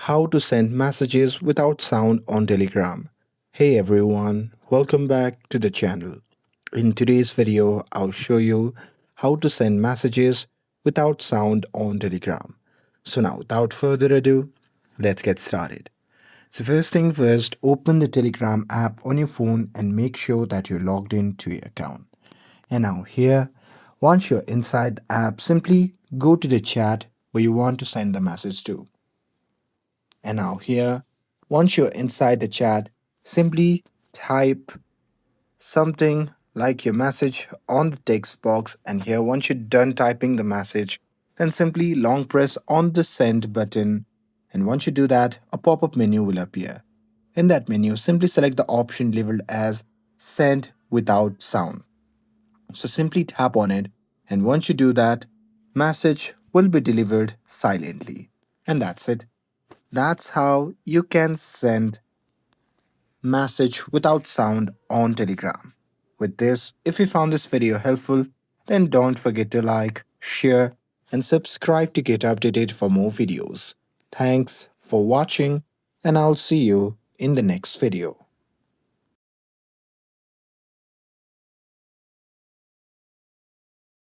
How to send messages without sound on Telegram. Hey everyone, welcome back to the channel. In today's video, I'll show you how to send messages without sound on Telegram. So now, without further ado, let's get started. So first thing first, open the Telegram app on your phone and make sure that you're logged into your account. And now here, once you're inside the app, simply go to the chat where you want to send the message to. And now here, once you're inside the chat, simply type something like your message on the text box. And here, once you're done typing the message, then simply long press on the send button. And once you do that, a pop-up menu will appear. In that menu, simply select the option labeled as send without sound. So simply tap on it. And once you do that, message will be delivered silently. And that's it. That's how you can send message without sound on Telegram. With this, if you found this video helpful, then don't forget to like, share, and subscribe to get updated for more videos. Thanks for watching, and I'll see you in the next video.